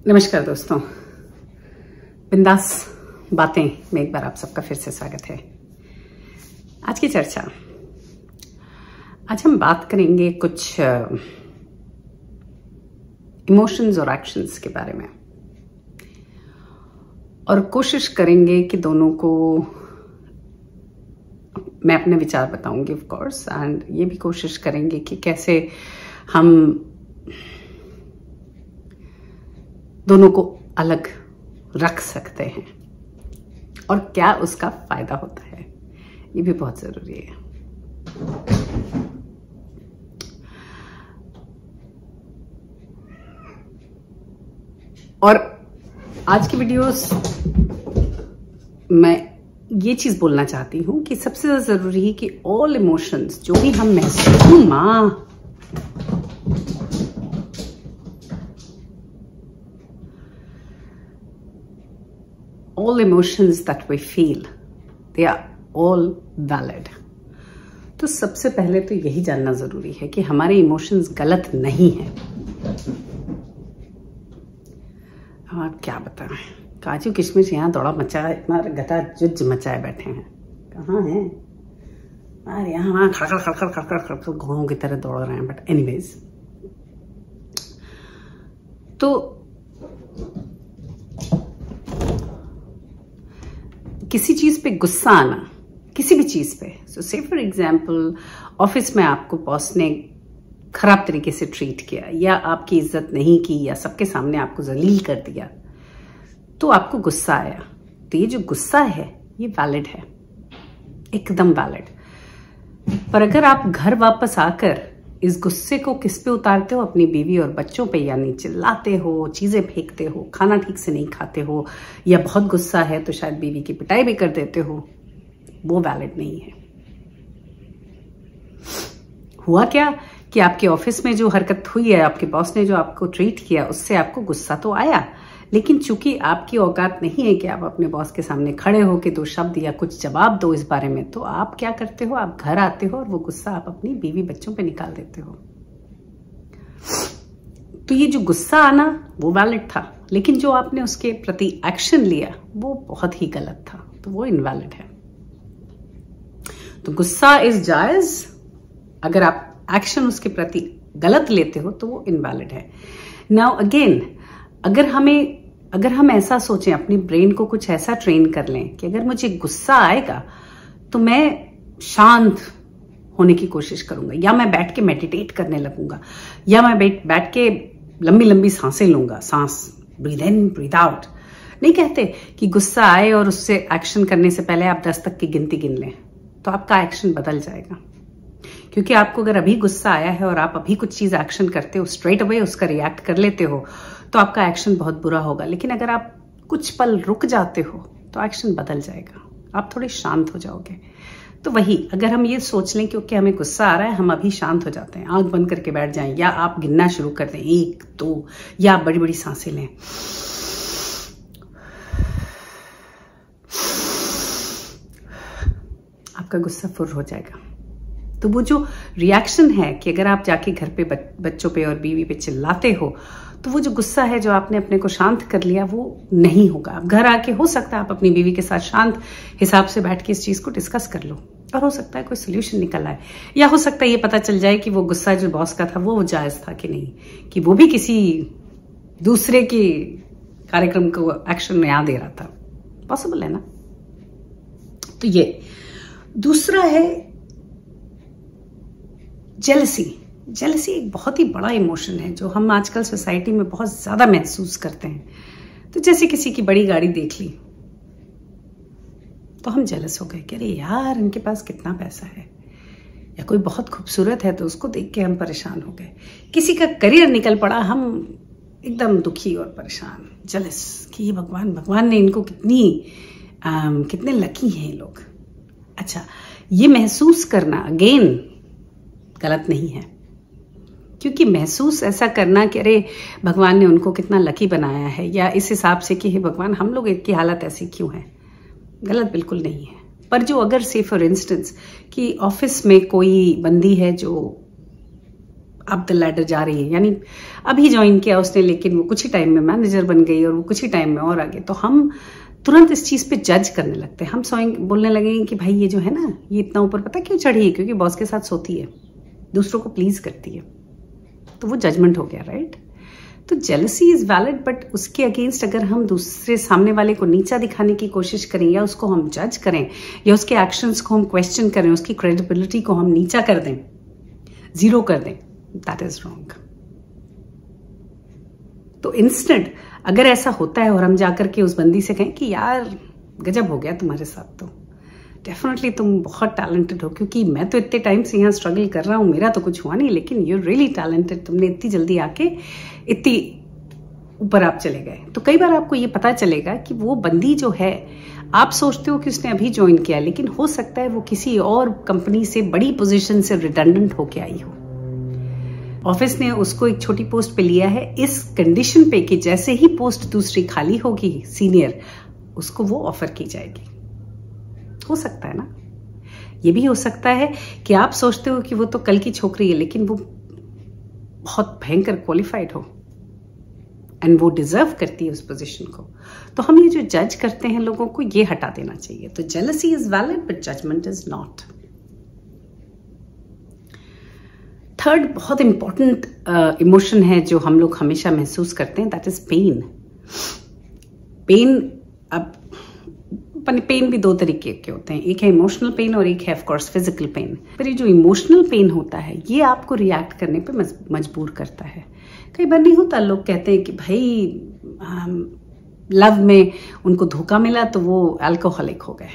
नमस्कार दोस्तों, बिंदास बातें में एक बार आप सबका फिर से स्वागत है। आज की चर्चा, आज हम बात करेंगे कुछ इमोशंस और एक्शंस के बारे में और कोशिश करेंगे कि दोनों को मैं अपने विचार बताऊंगी ऑफ कोर्स, एंड ये भी कोशिश करेंगे कि कैसे हम दोनों को अलग रख सकते हैं और क्या उसका फायदा होता है, ये भी बहुत जरूरी है। और आज की वीडियोस मैं ये चीज बोलना चाहती हूं कि सबसे ज्यादा जरूरी है कि ऑल इमोशंस जो भी हम महसूस all emotions that we feel, they are all valid. तो सबसे पहले तो यही जानना जरूरी है कि हमारे इमोशंस गलत नहीं हैं। आप क्या बताएं, काजू किशमिश यहाँ दौड़ा मचा, इतना गधा जुज मचाए बैठे हैं, कहाँ हैं? अरे यहाँ खड़खड़ खड़खड़ खड़खड़ खड़खड़ घोड़ों की तरह दौड़ रहे हैं। बट एनीवेज, तो किसी चीज पे गुस्सा आना, किसी भी चीज पे, सो से फॉर एग्जाम्पल ऑफिस में आपको बॉस ने खराब तरीके से ट्रीट किया या आपकी इज्जत नहीं की या सबके सामने आपको जलील कर दिया, तो आपको गुस्सा आया। तो ये जो गुस्सा है ये वैलिड है, एकदम वैलिड। पर अगर आप घर वापस आकर इस गुस्से को किस पे उतारते हो, अपनी बीवी और बच्चों पे, यानी चिल्लाते हो, चीजें फेंकते हो, खाना ठीक से नहीं खाते हो, या बहुत गुस्सा है तो शायद बीवी की पिटाई भी कर देते हो, वो वैलिड नहीं है। हुआ क्या कि आपके ऑफिस में जो हरकत हुई है, आपके बॉस ने जो आपको ट्रीट किया, उससे आपको गुस्सा तो आया, लेकिन चूंकि आपकी औकात नहीं है कि आप अपने बॉस के सामने खड़े हो के दो शब्द या कुछ जवाब दो इस बारे में, तो आप क्या करते हो, आप घर आते हो और वो गुस्सा आप अपनी बीवी बच्चों पे निकाल देते हो। तो ये जो गुस्सा आना वो वैलिड था, लेकिन जो आपने उसके प्रति एक्शन लिया वो बहुत ही गलत था, तो वो इनवैलिड है। तो गुस्सा इज जायज, अगर आप एक्शन उसके प्रति गलत लेते हो तो वो इनवैलिड है। नाउ अगेन, अगर हम ऐसा सोचें, अपनी ब्रेन को कुछ ऐसा ट्रेन कर लें कि अगर मुझे गुस्सा आएगा तो मैं शांत होने की कोशिश करूंगा, या मैं बैठ के मेडिटेट करने लगूंगा, या मैं बैठ के लंबी लंबी सांसें लूंगा, सांस ब्रीद इन ब्रीद आउट। नहीं कहते कि गुस्सा आए और उससे एक्शन करने से पहले आप 10 तक की गिनती गिन लें, तो आपका एक्शन बदल जाएगा। क्योंकि आपको अगर अभी गुस्सा आया है और आप अभी कुछ चीज एक्शन करते हो, स्ट्रेट अवे उसका रिएक्ट कर लेते हो, तो आपका एक्शन बहुत बुरा होगा। लेकिन अगर आप कुछ पल रुक जाते हो तो एक्शन बदल जाएगा, आप थोड़े शांत हो जाओगे। तो वही, अगर हम ये सोच लें क्योंकि हमें गुस्सा आ रहा है, हम अभी शांत हो जाते हैं, आंख बंद करके बैठ जाएं, या आप गिनना शुरू कर दें 1 2, या आप बड़ी बड़ी सांसें लें, आपका गुस्सा फुर हो जाएगा। तो वो जो रिएक्शन है कि अगर आप जाके घर पे बच्चों पे और बीवी पे चिल्लाते हो, तो वो जो गुस्सा है जो आपने अपने को शांत कर लिया वो नहीं होगा। आप घर आके, हो सकता है आप अपनी बीवी के साथ शांत हिसाब से बैठ के इस चीज को डिस्कस कर लो, और हो सकता है कोई सोल्यूशन निकल आए, या हो सकता है ये पता चल जाए कि वो गुस्सा जो बॉस का था वो जायज था कि नहीं, कि वो भी किसी दूसरे के कार्यक्रम को एक्शन यहाँ दे रहा था। पॉसिबल है ना? तो ये दूसरा है जेलसी एक बहुत ही बड़ा इमोशन है जो हम आजकल सोसाइटी में बहुत ज्यादा महसूस करते हैं। तो जैसे किसी की बड़ी गाड़ी देख ली तो हम जेलस हो गए कि अरे यार, इनके पास कितना पैसा है, या कोई बहुत खूबसूरत है तो उसको देख के हम परेशान हो गए। किसी का करियर निकल पड़ा, हम एकदम दुखी और परेशान, जेलस कि ये भगवान ने इनको कितने लकी हैं ये लोग। अच्छा, ये महसूस करना अगेन गलत नहीं है, क्योंकि महसूस ऐसा करना कि अरे भगवान ने उनको कितना लकी बनाया है, या इस हिसाब से कि हे भगवान हम लोग की हालत ऐसी क्यों है, गलत बिल्कुल नहीं है। पर जो अगर से फॉर इंस्टेंस कि ऑफिस में कोई बंदी है जो अप द लैडर जा रही है, यानी अभी ज्वाइन किया उसने लेकिन वो कुछ ही टाइम में मैनेजर बन गई और वो कुछ ही टाइम में और आगे, तो हम तुरंत इस चीज पे जज करने लगते हैं। हम बोलने लगेंगे कि भाई ये जो है ना, ये इतना ऊपर पता क्यों चढ़ी है, क्योंकि बॉस के साथ सोती है, दूसरों को प्लीज करती है, तो वो जजमेंट हो गया, राइट। तो जेलसी इज वैलिड, बट उसके अगेंस्ट अगर हम दूसरे सामने वाले को नीचा दिखाने की कोशिश करें या उसको हम जज करें या उसके एक्शंस को हम क्वेश्चन करें, उसकी क्रेडिबिलिटी को हम नीचा कर दें, जीरो कर दें, दैट इज रॉन्ग। तो इंस्टेंट अगर ऐसा होता है और हम जाकर के उस बंदी से कहें कि यार गजब हो गया तुम्हारे साथ, तो डेफिनेटली तुम बहुत टैलेंटेड हो, क्योंकि मैं तो इतने टाइम से यहाँ स्ट्रगल कर रहा हूँ, मेरा तो कुछ हुआ नहीं, लेकिन यू रियली टैलेंटेड, तुमने इतनी जल्दी आके इतनी ऊपर आप चले गए। तो कई बार आपको ये पता चलेगा कि वो बंदी जो है, आप सोचते हो कि उसने अभी ज्वाइन किया, लेकिन हो सकता है वो किसी और कंपनी से बड़ी पोजीशन से रिडंडेंट होके आई हो। ऑफिस ने उसको एक छोटी पोस्ट पे लिया है इस कंडीशन पे कि जैसे ही पोस्ट दूसरी खाली होगी सीनियर, उसको वो ऑफर की जाएगी। हो सकता है ना। ये भी हो सकता है कि आप सोचते हो कि वो तो कल की छोकरी है, लेकिन वो बहुत भयंकर क्वालिफाइड हो एंड वो डिजर्व करती है उस पोजीशन को। तो हम ये जो जज करते हैं लोगों को, ये हटा देना चाहिए। तो jealousy is valid but judgement is not. Third बहुत इंपॉर्टेंट इमोशन है जो हम लोग हमेशा महसूस करते हैं, दैट इज पेन। पेन, अब पेन भी दो तरीके के होते हैं, एक है इमोशनल पेन और एक है ऑफ कोर्स फिजिकल पेन। पर ये जो इमोशनल पेन होता है, ये आपको रिएक्ट करने पे मजबूर करता है। कई बार नहीं होता, लोग कहते हैं कि भाई लव में उनको धोखा मिला तो वो अल्कोहलिक हो गए।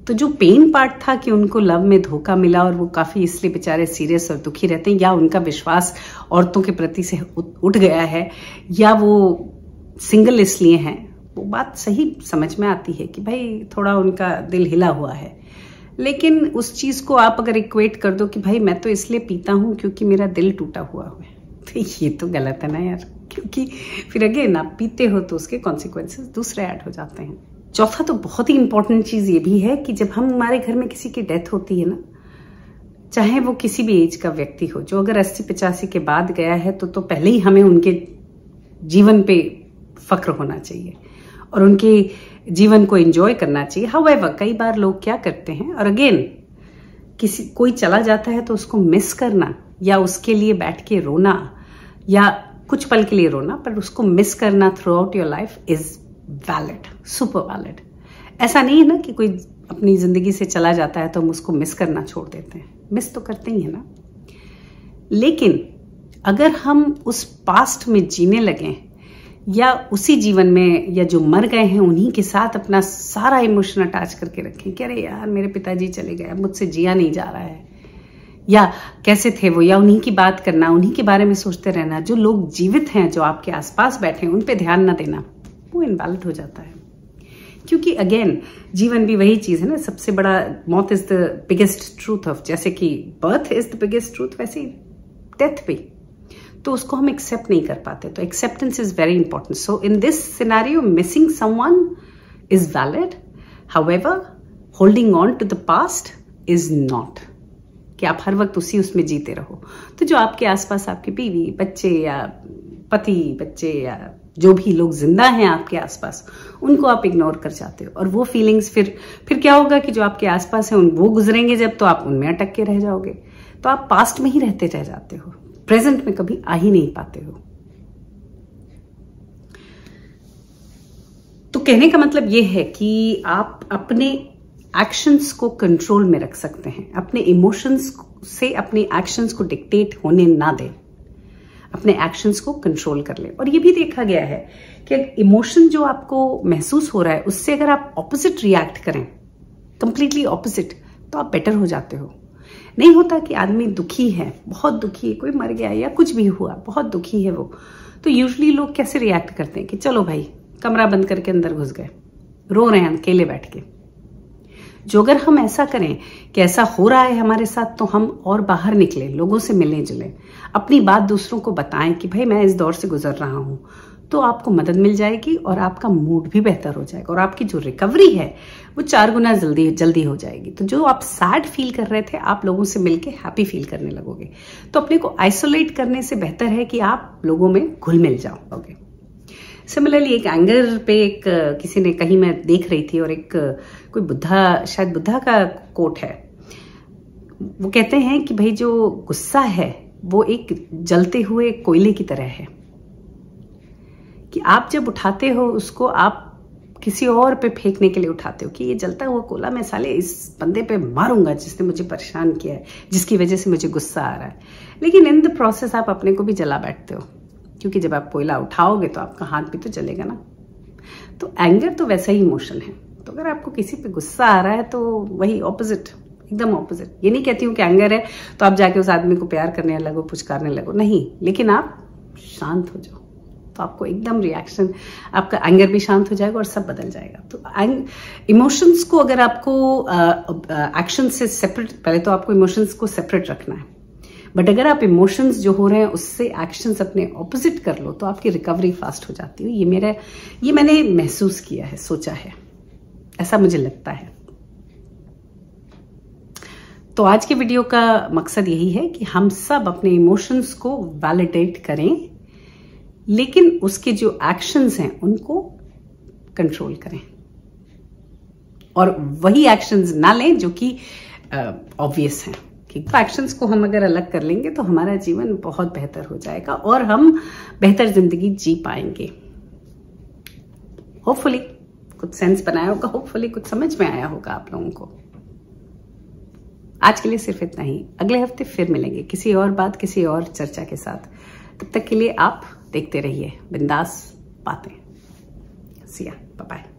तो जो पेन पार्ट था कि उनको लव में धोखा मिला और वो काफी इसलिए बेचारे सीरियस और दुखी रहते हैं, या उनका विश्वास औरतों के प्रति से उठ गया है, या वो सिंगल इसलिए हैं, वो बात सही समझ में आती है कि भाई थोड़ा उनका दिल हिला हुआ है। लेकिन उस चीज को आप अगर इक्वेट कर दो कि भाई मैं तो इसलिए पीता हूं क्योंकि मेरा दिल टूटा हुआ है, तो ये तो गलत है ना यार, क्योंकि फिर अगेन आप पीते हो तो उसके कॉन्सिक्वेंसेस दूसरे ऐड हो जाते हैं। चौथा तो बहुत ही इंपॉर्टेंट चीज ये भी है कि जब हमारे घर में किसी की डेथ होती है ना, चाहे वो किसी भी एज का व्यक्ति हो, जो अगर 80-85 के बाद गया है तो पहले ही हमें उनके जीवन पे फक्र होना चाहिए और उनके जीवन को एंजॉय करना चाहिए। हाउएवर कई बार लोग क्या करते हैं, और अगेन कोई चला जाता है तो उसको मिस करना या उसके लिए बैठ के रोना या कुछ पल के लिए रोना, पर उसको मिस करना through out your life is valid, super valid. ऐसा नहीं है ना कि कोई अपनी जिंदगी से चला जाता है तो हम उसको मिस करना छोड़ देते हैं, मिस तो करते ही है ना। लेकिन अगर हम उस पास्ट में जीने लगे या उसी जीवन में, या जो मर गए हैं उन्हीं के साथ अपना सारा इमोशन अटैच करके रखें कि अरे यार मेरे पिताजी चले गए, मुझसे जिया नहीं जा रहा है, या कैसे थे वो, या उन्हीं की बात करना, उन्हीं के बारे में सोचते रहना। जो लोग जीवित हैं, जो आपके आसपास बैठे हैं, उन पे ध्यान ना देना, वो इनवैलिड हो जाता है। क्योंकि अगेन जीवन भी वही चीज है ना, सबसे बड़ा, मौत is the biggest truth of, जैसे कि birth is the biggest truth, वैसे डेथ भी, तो उसको हम एक्सेप्ट नहीं कर पाते। तो acceptance is very important. So in this scenario missing someone is valid, however holding on to the past is not, कि आप हर वक्त उसमें जीते रहो। तो जो आपके आसपास आपके बीवी बच्चे या पति बच्चे या जो भी लोग जिंदा हैं आपके आसपास, उनको आप इग्नोर कर जाते हो, और वो फीलिंग्स फिर क्या होगा कि जो आपके आसपास हैं वो गुजरेंगे जब, तो आप उनमें अटक के रह जाओगे। तो आप पास्ट में ही रहते रह जाते हो, प्रेजेंट में कभी आ ही नहीं पाते हो। तो कहने का मतलब यह है कि आप अपने एक्शंस को कंट्रोल में रख सकते हैं, अपने इमोशंस से अपने एक्शंस को डिक्टेट होने ना दें, अपने एक्शंस को कंट्रोल कर लें। और ये भी देखा गया है कि इमोशन जो आपको महसूस हो रहा है उससे अगर आप ऑपोजिट रिएक्ट करें, कंप्लीटली ऑपोजिट, तो आप बेटर हो जाते हो। नहीं होता कि आदमी दुखी है, बहुत दुखी है, कोई मर गया या कुछ भी हुआ, बहुत दुखी है वो, तो यूजुअली लोग कैसे रिएक्ट करते हैं कि चलो भाई कमरा बंद करके अंदर घुस गए, रो रहे हैं अकेले बैठ के। जो अगर हम ऐसा करें कि ऐसा हो रहा है हमारे साथ, तो हम और बाहर निकले, लोगों से मिलें जुलें, अपनी बात दूसरों को बताएं कि भाई मैं इस दौर से गुजर रहा हूं, तो आपको मदद मिल जाएगी और आपका मूड भी बेहतर हो जाएगा और आपकी जो रिकवरी है वो 4 गुना जल्दी हो जाएगी। तो जो आप सैड फील कर रहे थे, आप लोगों से मिलके हैप्पी फील करने लगोगे। तो अपने को आइसोलेट करने से बेहतर है कि आप लोगों में घुल मिल जाओगे। सिमिलरली एक एंगर पे एक किसी ने कहीं मैं देख रही थी, और एक कोई बुद्धा, शायद बुद्धा का कोट है, वो कहते हैं कि भाई जो गुस्सा है वो एक जलते हुए कोयले की तरह है, कि आप जब उठाते हो उसको, आप किसी और पे फेंकने के लिए उठाते हो कि ये जलता हुआ कोयला, मैं साले इस बंदे पे मारूंगा जिसने मुझे परेशान किया है, जिसकी वजह से मुझे गुस्सा आ रहा है। लेकिन इन द प्रोसेस आप अपने को भी जला बैठते हो, क्योंकि जब आप कोयला उठाओगे तो आपका हाथ भी तो जलेगा ना। तो एंगर तो वैसा ही इमोशन है। तो अगर आपको किसी पे गुस्सा आ रहा है तो वही ऑपोजिट, एकदम ऑपोजिट। ये नहीं कहती हूँ कि एंगर है तो आप जाके उस आदमी को प्यार करने लगो, पुचकारने लगो, नहीं, लेकिन आप शांत हो जाओ, तो आपको एकदम रिएक्शन, आपका एंगर भी शांत हो जाएगा और सब बदल जाएगा। तो इमोशंस को अगर आपको एक्शन से सेपरेट, पहले तो आपको इमोशंस को सेपरेट रखना है, बट अगर आप इमोशंस जो हो रहे हैं उससे एक्शंस अपने ऑपोजिट कर लो तो आपकी रिकवरी फास्ट हो जाती है। ये मैंने महसूस किया है, सोचा है, ऐसा मुझे लगता है। तो आज के वीडियो का मकसद यही है कि हम सब अपने इमोशंस को वैलिडेट करें, लेकिन उसके जो एक्शंस हैं उनको कंट्रोल करें, और वही एक्शंस ना लें जो कि ऑब्वियस हैं। कि एक्शंस को हम अगर अलग कर लेंगे तो हमारा जीवन बहुत बेहतर हो जाएगा और हम बेहतर जिंदगी जी पाएंगे। होपफुली कुछ सेंस बनाया होगा, होपफुली कुछ समझ में आया होगा आप लोगों को। आज के लिए सिर्फ इतना ही। अगले हफ्ते फिर मिलेंगे किसी और बात, किसी और चर्चा के साथ। तब तक के लिए आप देखते रहिए बिंदास बातें। See ya, bye bye.